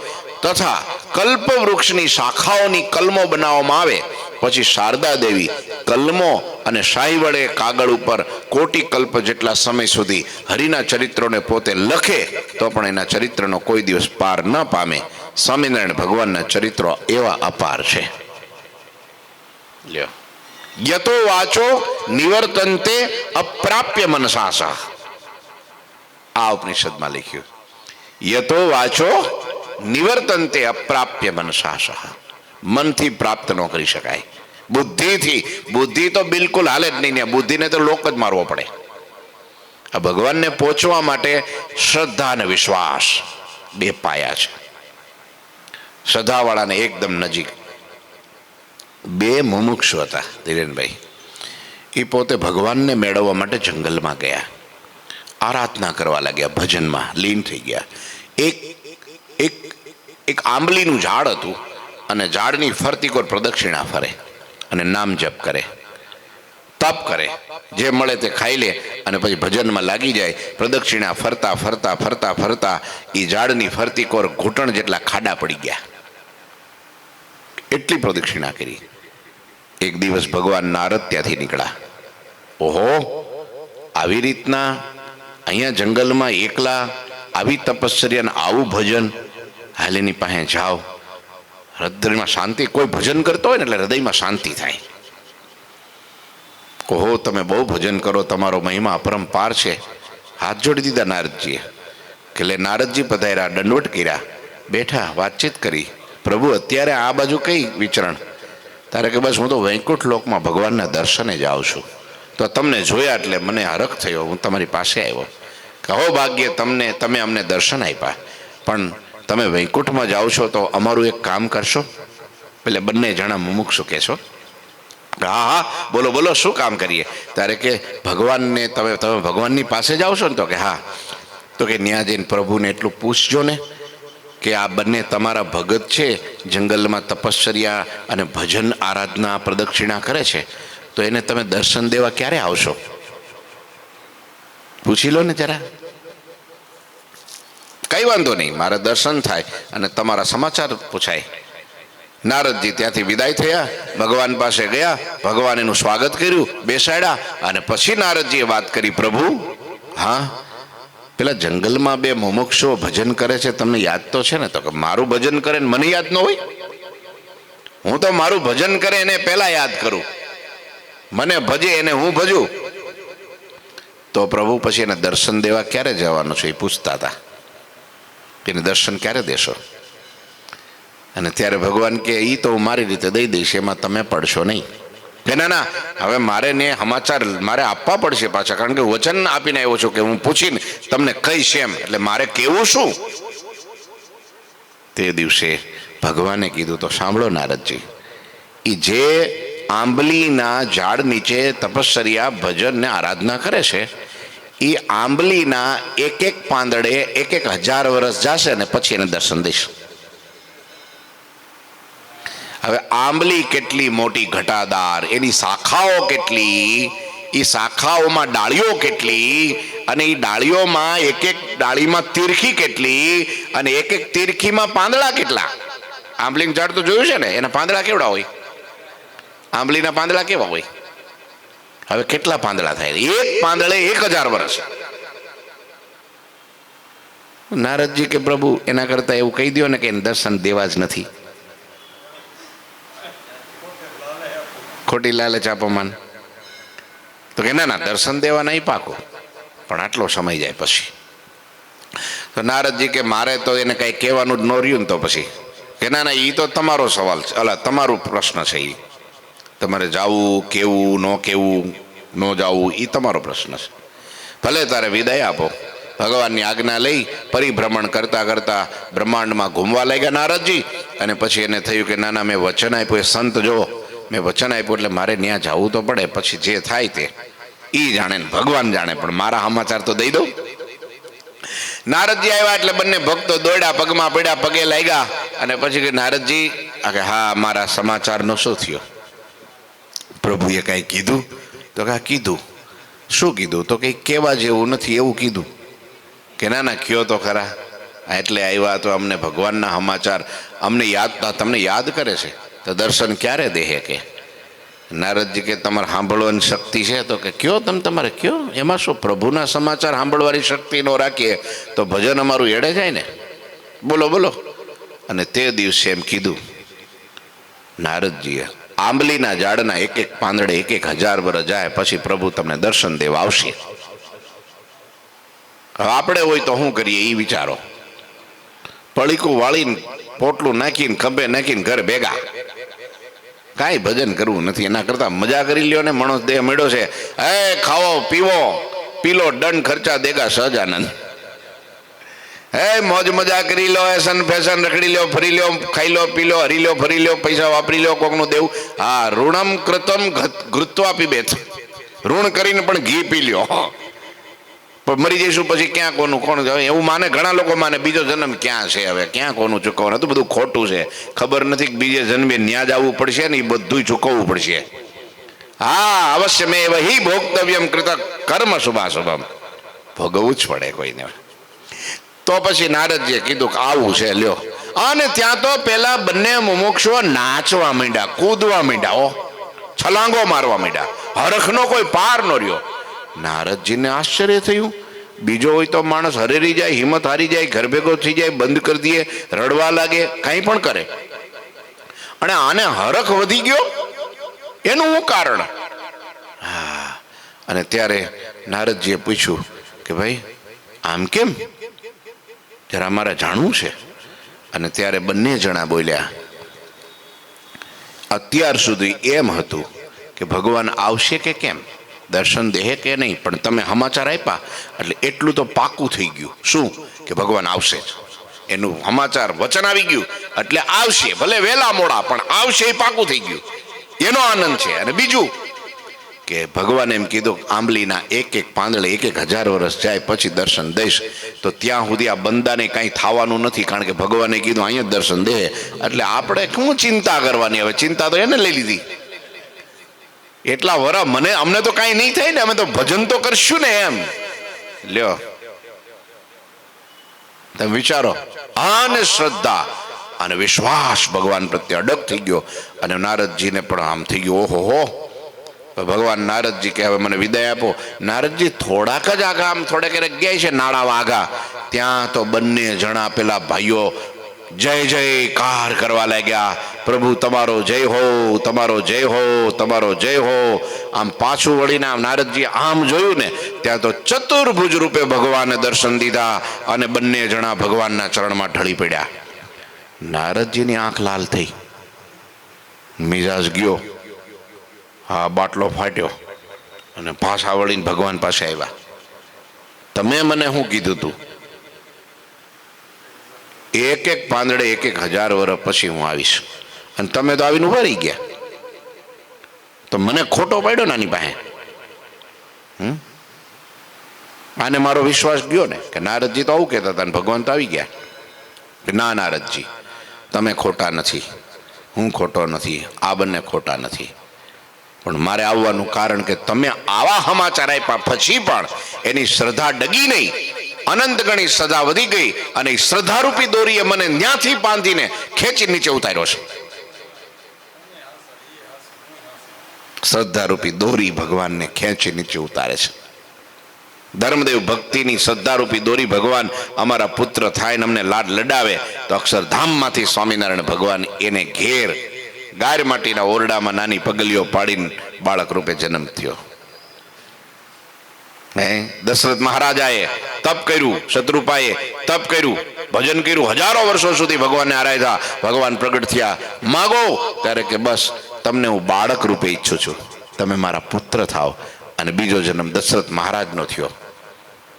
તથા કલ્પ વૃક્ષની શાખાઓની કલમો બનાવવામાં આવે. પછી શારદા દેવી કલમો અને શાહી વડે કાગળ ઉપર કોટી કલ્પ જેટલા સમય સુધી હરિના ચરિત્રોને પોતે લખે તો પણ એના ચરિત્રનો કોઈ દિવસ પાર ન પામે. સ્વામિનારાયણ ભગવાનના ચરિત્રો એવા અપાર છે. લ્યો, યતો વાચો નિવર્તન્તે અપ્રાપ્ય મનસાસા. આ ઉપનિષદમાં લખ્યું, યતો વાચો નિવર્તન્તે અપ્રાપ્ય મનસાસા. મનથી પ્રાપ્ત ન કરી શકાય, બુદ્ધિથી. બુદ્ધિ તો બિલકુલ હાલે જ નહીં. બુદ્ધિને તો લોક જ મારવો પડે. આ ભગવાનને પહોંચવા માટે શ્રદ્ધા અને વિશ્વાસ 2 પાયા છે. શ્રદ્ધાવાળાને એકદમ નજીક. 2 મુમુક્ષુ હતા ધીરેનભાઈ. એ પોતે ભગવાનને મેળવવા માટે જંગલમાં ગયા, આરાધના કરવા લાગ્યા, ભજનમાં લીન થઈ ગયા. એક આંબલીનું ઝાડ હતું અને ઝાડની ફરતી કોઈ પ્રદક્ષિણા ફરે અને નામ જપ કરે. તપ કરે, જે મળે તે ખાઈ લે અને પછી ભજનમાં લાગી જાય. પ્રદક્ષિણા ફરતા ફરતા ફરતા ફરતા એ ઝાડની ફરતી કોર ઘૂંટણ જેટલા ખાડા પડી ગયા. એટલી પ્રદક્ષિણા કરી. એક દિવસ ભગવાન નારદ ત્યાંથી નીકળ્યા. ઓહો, આવી રીતના અહીંયા જંગલમાં એકલા આવી તપશ્ચર્યા, આવું ભજન, હાલ એની પાસે જાઓ. હૃદયમાં શાંતિ, કોઈ ભજન કરતો હોય ને એટલે હૃદયમાં શાંતિ થાય. ઓહો, તમે બહુ ભજન કરો, તમારો મહિમા અપરંપાર છે. હાથ જોડી દીધા નારદજીએ. કે લે નારદજી પધાર્યા, દંડવટ કર્યા, બેઠા, વાતચીત કરી. પ્રભુ અત્યારે આ બાજુ કઈ વિચરણ? તારે કે બસ હું તો વૈકુંઠ લોકમાં ભગવાનના દર્શને જાઉં છું. તો તમને જોયા એટલે મને હરખ થયો, હું તમારી પાસે આવ્યો. કહો ભાગ્ય તમને, તમે અમને દર્શન આપ્યા, પણ તમે વૈકુંઠમાં જાઓ છો તો અમારું એક કામ કરશો? એટલે બંને જણા મુમુક્ષુ કહેશો. હા હા, બોલો બોલો, શું કામ કરીએ? ત્યારે કે ભગવાનને તમે ભગવાનની પાસે જાઓ છો ને? તો કે હા. તો કે ન્યા જઈને પ્રભુને એટલું પૂછજો ને કે આ બંને તમારા ભગત છે, જંગલમાં તપશ્ચર્યા અને ભજન આરાધના પ્રદક્ષિણા કરે છે, તો એને તમે દર્શન દેવા ક્યારે આવશો? પૂછી લો ને જરા. કઈ વાંધો નહીં, મારા દર્શન થાય અને તમારા સમાચાર પૂછાય. નારદજી ત્યાંથી વિદાય થયા, ભગવાન પાસે ગયા, ભગવાન એનું સ્વાગત કર્યું, બેસાડ્યા અને પછી નારદજીએ વાત કરી. પ્રભુ, હા, પેલા જંગલમાં બે મુમુક્ષુઓ ભજન કરે છે, તમને યાદ તો છે ને? તો કે મારું ભજન કરે ને મને યાદ ન હોય? હું તો મારું ભજન કરે એને પહેલા યાદ કરું, મને ભજે એને હું ભજું. તો પ્રભુ પછી એને દર્શન દેવા ક્યારે જવાનું છે એ પૂછતા હતા. એને દર્શન ક્યારે દેશો? અને ત્યારે ભગવાન કે એ તો હું મારી રીતે દઈ દઈશ, એમાં તમે પડશો નહીં. કે ના ના, હવે મારે ને સમાચાર મારે આપવા પડશે પાછા, કારણ કે વચન આપીને આવ્યો છું કે હું પૂછીને તમને કહીશ એમ, એટલે મારે કેવું શું? તે દિવસે ભગવાને કીધું, તો સાંભળો નારદજી, એ જે આંબલીના ઝાડ નીચે તપશ્ચર્યા ભજન ને આરાધના કરે છે, એ આંબલીના એક એક પાંદડે 1000 વર્ષ જશે ને પછી એને દર્શન દઈશ. હવે આંબલી કેટલી મોટી ઘટાદાર, એની શાખાઓ કેટલી, એ શાખાઓમાં ડાળીઓ કેટલી, અને એ ડાળીઓમાં એક એક ડાળીમાં તીરખી કેટલી, અને એક એક તીરખીમાં પાંદડા કેટલા. આંબલીનું ઝાડ તો જોયું છે ને, એના પાંદડા કેવડા હોય? આંબલીના પાંદડા કેવા હોય? હવે કેટલા પાંદડા થાય? એક પાંદડે 1000 વર્ષ. નારદજી કે પ્રભુ, એના કરતા એવું કહી દો ને કે એને દર્શન દેવા જ નથી. ખોટી લાલચ આપો માન. તો કે ના ના, દર્શન દેવા નહીં પાકો, પણ આટલો સમય જાય પછી. તો નારદજી કે મારે તો એને કઈ કહેવાનું જ ન રહ્યું ને. તો પછી કે ના ના, એ તો તમારો સવાલ છે, અલા તમારો પ્રશ્ન છે. એ તમારે જાવું, કેવું, ન કેવું, ન જાવું, એ તમારો પ્રશ્ન છે. ભલે તારે વિદાય આપો. ભગવાનની આજ્ઞા લઈ પરિભ્રમણ કરતા કરતા બ્રહ્માંડમાં ઘૂમવા લાગ્યા નારદજી. અને પછી એને થયું કે ના ના, મેં વચન આપ્યું, એ સંત જો મેં વચન આપ્યું એટલે મારે ત્યાં જવું તો પડે, પછી જે થાય તે એ જાણે ને ભગવાન જાણે, પણ મારા સમાચાર તો દઈ દઉં. નારદજી આવ્યા એટલે બંને ભક્તો દોડ્યા, પગમાં પડ્યા, પગે લાગ્યા. અને પછી કે નારદજી, કે હા, મારા સમાચારનો શું થયો? પ્રભુએ કાંઈ કીધું? તો કે કીધું. શું કીધું? તો કંઈ કહેવા જેવું નથી એવું કીધું. કે ના ના, કયો તો ખરા. એટલે આવ્યા તો અમને ભગવાનના સમાચાર, અમને યાદ, તમને યાદ કરે છે, તો દર્શન ક્યારે દેહે? કે નારદજી કે તમારે સાંભળવાની શક્તિ છે? તો કે કયો, તમે તમારે કયો, એમાં શું? પ્રભુના સમાચાર સાંભળવાની શક્તિ ન રાખીએ તો ભજન અમારું એડે જાય ને. બોલો બોલો. અને તે દિવસે એમ કીધું નારદજીએ, આંબલીના ઝાડના એક એક પાંદડે 1000 વર્ષ જાય પછી પ્રભુ તમને દર્શન દેવા આવશે. હવે આપણે હોય તો શું કરીએ એ વિચારો. પડીકું વાળીને, પોટલું નાખીને, ખભે નાખીને ઘરે ભેગા. કાંઈ ભજન કરવું નથી. એના કરતા મજા કરી લ્યો ને. માણસ દેહ મળ્યો છે, હે ખાવો પીવો, પીલો, દંડ ખર્ચા દેગા સહજાનંદ. હે મોજ મજા કરી લો, એસન ફેશન રખડી લો, ફરી લો, ખાઈ લો, પી લો, હરી લો, ફરી લો, પૈસા વાપરી લો, કોકનું દેવું. હા, ઋણમ કૃતમ ઘૃત્વા પીબેત. ઋણ કરીને પણ ઘી પી લ્યો. પણ મરી જઈશું પછી ક્યાં કોનું કોણ એવું માને. ઘણા લોકો માને બીજો જન્મ ક્યાં છે, હવે ક્યાં કોનું ચૂકવવાનું. તો બધું ખોટું છે. ખબર નથી કે બીજે જન્મે ન્યા જ આવવું પડશે ને, એ બધું ચૂકવવું પડશે. હા, અવશ્ય મેં વહી ભોગતવ્યમ કૃત કર્મ શુભાશુભમ, ભોગવવું જ પડે કોઈને. તો પછી નારદજીએ કીધું કે આવું છે લ્યો. અને ત્યાં તો પેલા બંને મુમુક્ષુઓ નાચવા માંડ્યા, કૂદવા માંડ્યા, છલાંગો મારવા માંડ્યા, હરખનો કોઈ પાર ન રહ્યો. નારદજીને આશ્ચર્ય થયું. બીજો હોય તો માણસ હરેરી જાય, હિંમત હારી જાય, ઘર ભેગો થઈ જાય, બંધ કરી દે, રડવા લાગે, કંઈ પણ કરે. અને આને હરખ વધી ગયો, એનું શું કારણ? હા, અને ત્યારે નારદજીએ પૂછ્યું કે ભાઈ આમ કેમ, જરા મારે જાણવું છે. અને ત્યારે બંને જણા બોલ્યા, અત્યાર સુધી એમ હતું કે ભગવાન આવશે કે કેમ, દર્શન દેહે કે નહીં, પણ તમે સમાચાર આપ્યા એટલે એટલું તો પાકું થઈ ગયું. શું કે ભગવાન આવશે જ, એનું સમાચાર વચન આવી ગયું એટલે આવશે, ભલે વહેલા મોડા પણ આવશે, એ પાકું થઈ ગયું, એનો આનંદ છે. અને બીજું કે ભગવાન એમ કીધું આંબલીના એક એક પાંદડે 1000 વર્ષ જાય પછી દર્શન દઈશ. તો ત્યાં સુધી આ બંદાને કાંઈ થવાનું નથી, કારણ કે ભગવાને કીધું અહીંયા દર્શન દે, એટલે આપણે શું ચિંતા કરવાની? હવે ચિંતા તો એને લઈ લીધી. એટલા વરા અમને તો કાંઈ નહીં થાય ને, અમે તો ભજન તો કરશું ને એમ. લ્યો તમે વિચારો, અને શ્રદ્ધા અને વિશ્વાસ ભગવાન પ્રત્યે અડગ થઈ ગયો. અને નારદજીને પણ આમ થઈ ગયો, ઓહો હો. ભગવાન નારદજી કે હવે મને વિદાય આપો. નારદજી થોડાક જ આગા, આમ થોડેક ગયા છે નાળામાં આગા, ત્યાં તો બંને જણા પેલા ભાઈઓ જય જયકાર કરવા લાગ્યા, પ્રભુ તમારો જય હો, તમારો જય હો, તમારો જય હો. આમ પાછું વળીને આમ નારદજી આમ જોયું ને, ત્યાં તો ચતુર્ભુજ રૂપે ભગવાને દર્શન દીધા અને બંને જણા ભગવાનના ચરણમાં ઢળી પડ્યા. નારદજીની આંખ લાલ થઈ, મિજાજ ગયો, હા બાટલો ફાટ્યો, અને પાછા વળીને ભગવાન પાસે આવ્યા. તમે મને શું કીધું તું? એક એક પાંદડે 1000 વર્ષ પછી હું આવીશ, અને તમે તો આવીને ઉભા રહી ગયા. તો મને ખોટો પડ્યો ને આની પાસે. આને મારો વિશ્વાસ ગયો ને કે નારદજી તો આવું કહેતા હતા ને ભગવાન તો આવી ગયા. કે ના નારદજી, તમે ખોટા નથી, હું ખોટો નથી, આ બંને ખોટા નથી. પણ મારે આવવાનું કારણ કે તમે આવા સમાચાર આપ્યા પછી પણ એની શ્રદ્ધા ડગી નહીં, અનંત ગણી શ્રદ્ધા વધી ગઈ, અને શ્રદ્ધારૂપી દોરીએ મને ન્યાથી બાંધીને ખેંચી નીચે ઉતાર્યો છે. શ્રદ્ધારૂપી દોરી ભગવાનને ખેંચી નીચે ઉતારે છે. ધર્મદેવ ભક્તિની શ્રદ્ધારૂપી દોરી ભગવાન અમારા પુત્ર થાય ને અમને લાડ લડાવે, તો અક્ષરધામમાંથી સ્વામિનારાયણ ભગવાન એને ઘેર ગાય માટીના ઓરડામાં નાની પગલીઓ પાડીને બાળક રૂપે જન્મ થયો. દશરથ મહારાજાએ તપ કર્યું, શત્રુપાએ તપ કર્યું, ભજન કર્યું, હજારો વર્ષો સુધી ભગવાનને આરાધ્યા, ભગવાન પ્રગટ થયા. માગો ત્યારે કે બસ તમને હું બાળક રૂપે ઈચ્છું છું, તમે મારા પુત્ર થાવ. અને બીજો જન્મ દશરથ મહારાજનો થયો.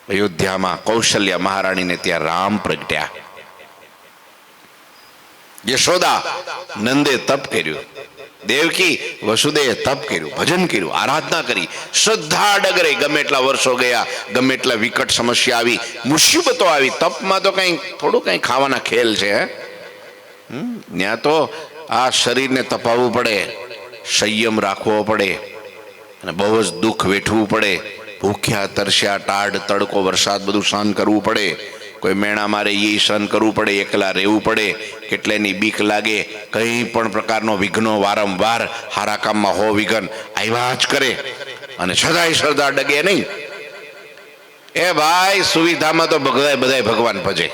અયોધ્યામાં કૌશલ્યા મહારાણીને ત્યાં રામ પ્રગટ્યા. યશોદા નંદે તપ કર્યું, દેવકી વસુદેવે તપ કર્યું, ભજન કર્યું, આરાધના કરી, શ્રદ્ધા ડગરે. ગમે એટલા વર્ષો ગયા, ગમે એટલા વિકટ સમસ્યા આવી, મુસીબતો આવી, તપમાં તો થોડું કઈ ખાવાના ખેલ છે. ત્યાં તો આ શરીરને તપાવવું પડે, સંયમ રાખવો પડે, અને બહુ જ દુઃખ વેઠવું પડે. ભૂખ્યા તરસ્યા, ટાઢ તડકો વરસાદ બધું સહન કરવું પડે. કોઈ મેણા મારે એ સહન કરવું પડે, એકલા રહેવું પડે, કેટલેની બીક લાગે, કંઈ પણ પ્રકારનો વિઘ્નો વારંવાર હારા કામમાં હો વિઘ્ન આવ્યા જ કરે, અને છતાંય શ્રદ્ધા ડગે નહીં. એ ભાઈ સુવિધામાં તો બધાય ભગવાન ભજે.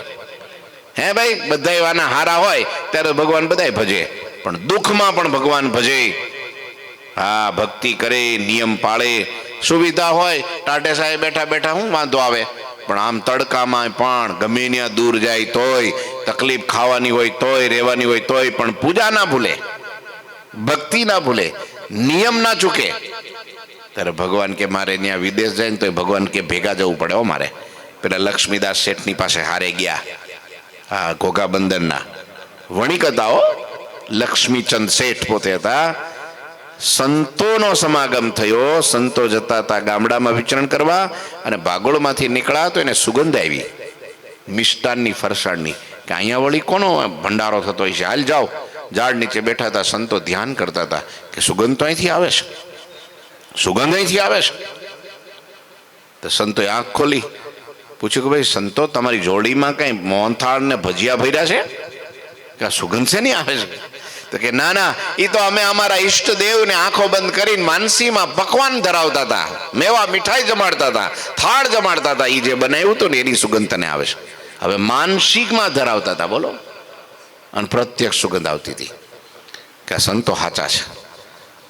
હે ભાઈ, બધા વાના હારા હોય ત્યારે ભગવાન બધાય ભજે, પણ દુઃખમાં પણ ભગવાન ભજે. હા, ભક્તિ કરે, નિયમ પાળે. સુવિધા હોય ટાટે સાહેબ બેઠા બેઠા શું વાંધો આવે, પણ આમ તડકામાં પણ ગમે ત્યાં દૂર જાય તોય, તકલીફ ખાવાની હોય તોય, રહેવાની હોય તોય, પણ પૂજા ના ભૂલે, ભક્તિ ના ભૂલે, નિયમ ના ચૂકે. ત્યારે ભગવાન કે મારે ત્યાં વિદેશ જાય ને તો ભગવાન કે ભેગા જવું પડે. મારે પેલા લક્ષ્મીદાસ શેઠની પાસે હારે ગયા, હા ઘોઘા બંદરના વણિક હતા. લક્ષ્મીચંદ શેઠ પોતે હતા. સંતોનો સમાગમ થયો, સંતો જતા હતા ગામડામાં વિચરણ કરવા, અને ભાગોળમાંથી નીકળ્યા તો એને સુગંધ આવી મિષ્ટાનની, ફરસાણની, કે અહીંયા વળી કોનો ભંડારો થતો હોય છે, હાલ જાઓ. ઝાડ નીચે બેઠા હતા સંતો, ધ્યાન કરતા હતા કે સુગંધ તો અહીંથી આવે છે. સુગંધ અહીંથી આવે છે. તો સંતોએ આંખ ખોલી, પૂછ્યું કે ભાઈ સંતો, તમારી જોડીમાં કઈ મોહનથાળ ને ભજીયા ભર્યા છે કે સુગંધ છે નહીં આવે છે? તો કે ના ના, એ તો અમે અમારા ઈષ્ટદેવને આંખો બંધ કરીને માનસીમાં પકવાન ધરાવતા હતા, મેવા મીઠાઈ જમાડતા હતા, થાળ જમાડતા હતા. એ જે બનાવ્યું હતું ને એની સુગંધ તને આવે છે. હવે માનસિકમાં ધરાવતા હતા, બોલો, અને પ્રત્યક્ષ સુગંધ આવતી હતી કે આ સંતો સાચા છે.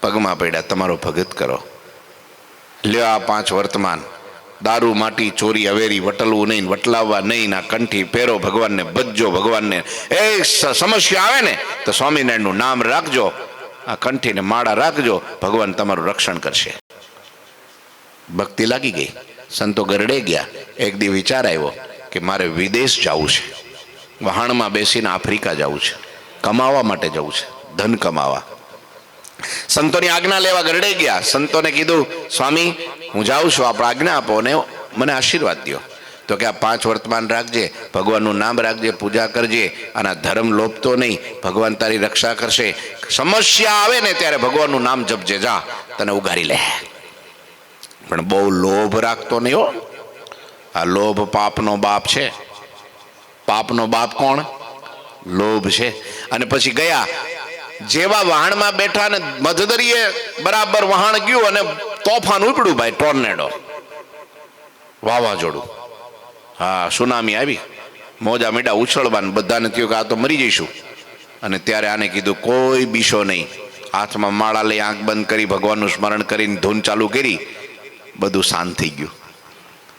પગમાં પડ્યા, તમારો ભગત કરો, લ્યો આ 5 વર્તમાન, દારૂ માટી ચોરી અવેરી વટલવું નહીં, વટલાવવા નહીં, ના કંઠી પહેરો, ભગવાનને બજજો, ભગવાનને એ સમસ્યા આવે ને તો સ્વામિનારાયણનું નામ રાખજો, આ કંઠીને માળા રાખજો, ભગવાન તમારું રક્ષણ કરશે. ભક્તિ લાગી ગઈ. સંતો ગરડે ગયા. એક દી વિચાર આવ્યો કે મારે વિદેશ જવું છે, વહાણમાં બેસીને આફ્રિકા જવું છે, કમાવા માટે જવું છે, ધન કમાવા. સંતોની આજ્ઞા લેવા ગરડે ગયા. સંતોને કીધું, સ્વામી હું જાઉં છું, આપણે આજ્ઞા આપો ને મને આશીર્વાદ દો. તો કે આ 5 વર્તમાન રાખજે, ભગવાનનું નામ રાખજે, પૂજા કરજે, અને આ ધર્મ લોપતો નહીં, ભગવાન તારી રક્ષા કરશે. સમસ્યા આવે ને ત્યારે ભગવાનનું નામ જપજે, જા તને ઉગારી લે. પણ બહુ લોભ રાખતો નહીં હો. આ લોભ પાપનો બાપ છે. પાપનો બાપ કોણ? લોભ છે. અને પછી ગયા, જેવા વહાણમાં બેઠા ને મધદરીએ બરાબર વહાણ ગયું અને તોફાન ઉપડ્યું ભાઈ, ટોર્નેડો, વાવાઝોડું. હા, સુનામી આવી, મોજા મીડા ઉછળવાન, બધાને થયું કે આ તો મરી જઈશું. અને ત્યારે આને કીધું કોઈ બીશો નહીં, હાથમાં માળા લઈ આંખ બંધ કરી ભગવાનનું સ્મરણ કરીને ધૂન ચાલુ કરી, બધું શાંત થઈ ગયું.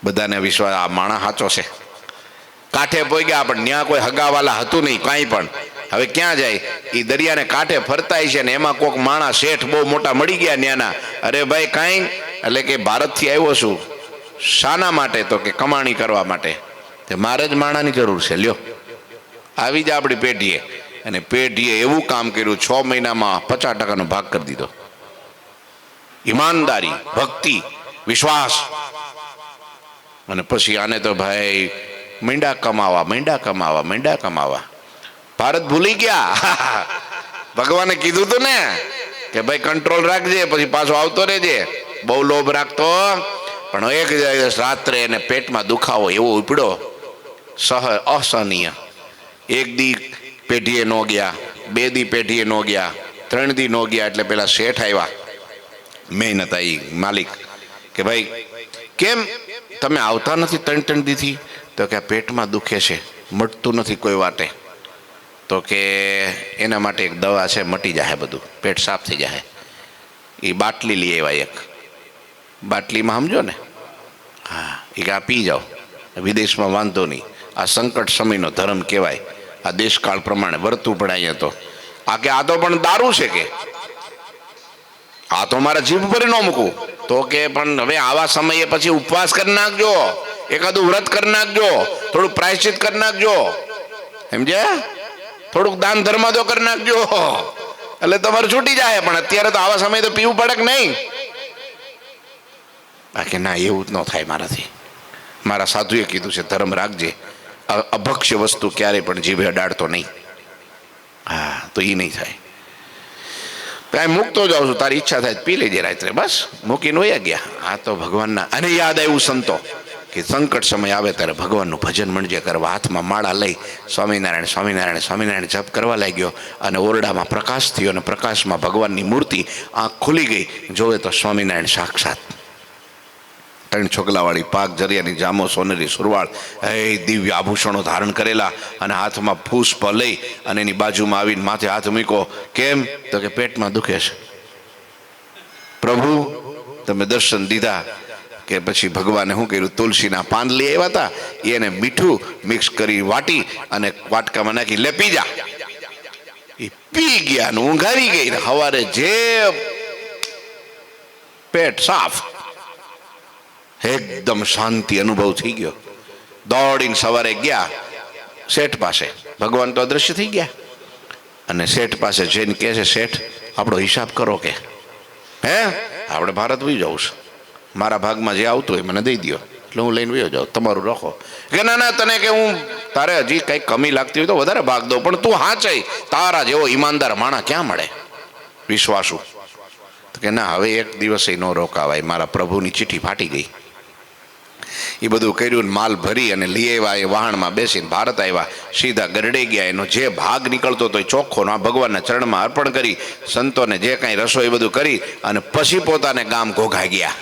બધાને વિશ્વાસ આ માણસ સાચો છે. કાંઠે પોઈ ગયા, પણ ત્યાં કોઈ હગાવાલા હતું નહીં કાંઈ પણ. હવે ક્યાં જાય? એ દરિયાને કાંઠે ફરતાય છે ને એમાં કોઈક માણસ શેઠ બહુ મોટા મળી ગયા ન્યાના. અરે ભાઈ કાંઈ, એટલે કે ભારતથી આવ્યો છું, શાના માટે? તો કે કમાણી કરવા માટે. તે મારે જ માણાની જરૂર છે, લ્યો આવી જ આપણી પેઢીએ. અને પેઢીએ એવું કામ કર્યું, 6 મહિનામાં 50% ભાગ કરી દીધો. ઈમાનદારી, ભક્તિ, વિશ્વાસ. અને પછી આને તો ભાઈ મીંડા કમાવા, મીંડા કમાવા, મીંડા કમાવા. ભારત ભૂલી ગયા. ભગવાને કીધું તું ને કે ભાઈ કંટ્રોલ રાખજે, પછી પાછો આવતો રહેજે, બહુ લોભ રાખતો. પણ એક રાત્રે એને પેટમાં દુખાવો એવો ઉપડ્યો, અસહનીય. 1 દી પેઢીએ ન ગયા, 2 દી પેઢીએ ન ગયા, 3 દી ન ગયા. એટલે પેલા શેઠ આવ્યા, મહેનત આવી માલિક, કે ભાઈ કેમ તમે આવતા નથી 3 દીથી? તો કે પેટમાં દુખે છે, મટતું નથી કોઈ વાતે. તો કે એના માટે એક દવા છે, મટી જાય બધું, પેટ સાફ થઈ જાય. એ બાટલી લઈ આવ્યા, એક બાટલીમાં સમજો ને, હા, એ કે આ પી જાઓ, વિદેશમાં વાંધો નહીં. આ સંકટ સમયનો ધર્મ કહેવાય, આ દેશકાળ પ્રમાણે વર્તું પડે. અહીંયા તો આ કે આ તો પણ દારૂ છે, કે આ તો મારા જીભ પર ન મૂકવું. તો કે પણ હવે આવા સમયે પછી ઉપવાસ કરી નાખજો, એકાદું વ્રત કરી નાખજો, થોડું પ્રાયશ્ચિત કરી નાખજો, સમજ્યા? થોડુંક દાન ધર્મ તો કરી નાખજો, એટલે તમારું છૂટી જાય. પણ અત્યારે તો આવા સમયે તો પીવું પડે કે નહીં? કે ના, એવું જ ન થાય મારાથી. મારા સાધુએ કીધું છે ધર્મ રાખજે, અભક્ષ્ય વસ્તુ ક્યારેય પણ જીભે અડાડતો નહીં. હા, તો એ નહીં થાય. કાંઈ મૂકતો જાઉં છું, તારી ઈચ્છા થાય પી લેજે રાત્રે, બસ મૂકીને વયા ગયા. આ તો ભગવાનના. અને યાદ આવ્યું સંતો કે સંકટ સમય આવે ત્યારે ભગવાનનું ભજન મંડજે કરવા. હાથમાં માળા લઈ સ્વામિનારાયણ સ્વામિનારાયણ સ્વામિનારાયણ જપ કરવા લાગ્યો. અને ઓરડામાં પ્રકાશ થયો, અને પ્રકાશમાં ભગવાનની મૂર્તિ, આંખ ખુલી ગઈ, જોવે તો સ્વામિનારાયણ સાક્ષાત. 3 છોકલાવાળી પાક જરિયાની જામો સોનેરી સુરવાળ, દિવ્ય આભૂષણો ધારણ કરેલા, અને હાથમાં પુષ્પ લઈ અને એની બાજુમાં આવીને માથે હાથ મૂક્યો. કેમ? તો કે પેટમાં દુખે છે. પ્રભુ તમે દર્શન દીધા. કે પછી ભગવાને શું કર્યું? તુલસીના પાન લઈ આવ્યા હતા, એને મીઠું મિક્સ કરી વાટી અને વાટકામાં નાખી, લે પી જા. એ પી ગયા ને ઊંઘ આવી ગઈ. સવારે જે પેટ સાફ, એકદમ શાંતિ અનુભવ થઈ ગયો. દોડીને સવારે ગયા શેઠ પાસે. ભગવાન તો અદ્રશ્ય થઈ ગયા. અને શેઠ પાસે જઈને કહે છે, શેઠ આપણો હિસાબ કરો. કે હે, આપણે ભારત વહી જવું છે, મારા ભાગમાં જે આવતું હોય મને દઈ દો, એટલે હું લઈને વયો જાઉં, તમારું રાખો. કે ના ના, તને કે હું તારે હજી કંઈક કમી લાગતી હોય તો વધારે ભાગ દઉં, પણ તું હાચય તારા જેવો ઈમાનદાર માણા ક્યાં મળે, વિશ્વાસુ. તો કે ના, હવે એક દિવસે ન રોકાવાય, મારા પ્રભુની ચિઠ્ઠી ફાટી ગઈ. એ બધું કર્યું, માલ ભરી અને લઈ આવ્યા. એ વાહણમાં બેસીને ભારત આવ્યા, સીધા ગરડે ગયા. એનો જે ભાગ નીકળતો હતો એ ચોખ્ખો ભગવાનના ચરણમાં અર્પણ કરી, સંતોને જે કાંઈ રસોઈ બધું કરી અને પછી પોતાને ગામ ઘોઘા ગયા.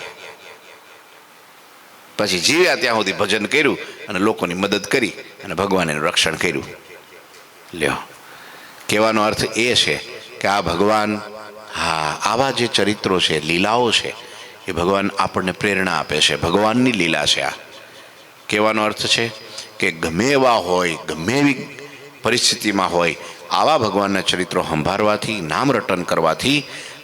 પછી જીવ્યા ત્યાં સુધી ભજન કર્યું અને લોકોની મદદ કરી અને ભગવાને રક્ષણ કર્યું. લ્યો, કહેવાનો અર્થ એ છે કે આ ભગવાન, હા, આવા જે ચરિત્રો છે, લીલાઓ છે, એ ભગવાન આપણને પ્રેરણા આપે છે. ભગવાનની લીલા છે આ. કહેવાનો અર્થ છે કે ગમે એવા હોય, ગમે એવી પરિસ્થિતિમાં હોય, આવા ભગવાનના ચરિત્રો સંભાળવાથી, નામ રટન કરવાથી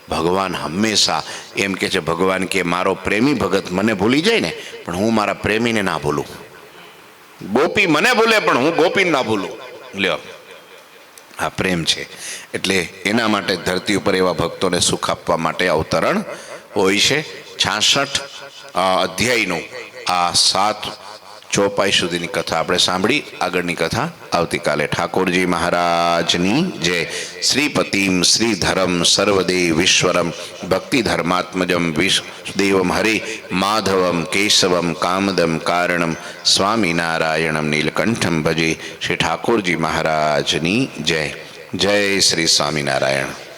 ભગવાન હંમેશા એમ કે છે, ભગવાન કે મારો પ્રેમી ભગત મને ભૂલી જાય ને, પણ હું મારા પ્રેમીને ના ભૂલું. ગોપી મને ભૂલે પણ હું ગોપીને ના ભૂલું. લ્યો, આ પ્રેમ છે. એટલે એના માટે ધરતી ઉપર એવા ભક્તોને સુખ આપવા માટે અવતરણ હોય છે. 66 અધ્યાયનું આ 7 ચોપાઈ સુધીની કથા આપણે સાંભળી. આગળની કથા આવતીકાલે. ઠાકોરજી મહારાજની જય. શ્રીપતિમ શ્રીધરમ સર્વદેવીશ્વરમ ભક્તિ ધર્માત્મજમ વિષ્ણુદેવમ હરે માધવમ કેશવમ કામદમ કારણમ સ્વામિનારાયણમ નીલકંઠમ ભજે. શ્રી ઠાકોરજી મહારાજની જય. જય શ્રી સ્વામિનારાયણ.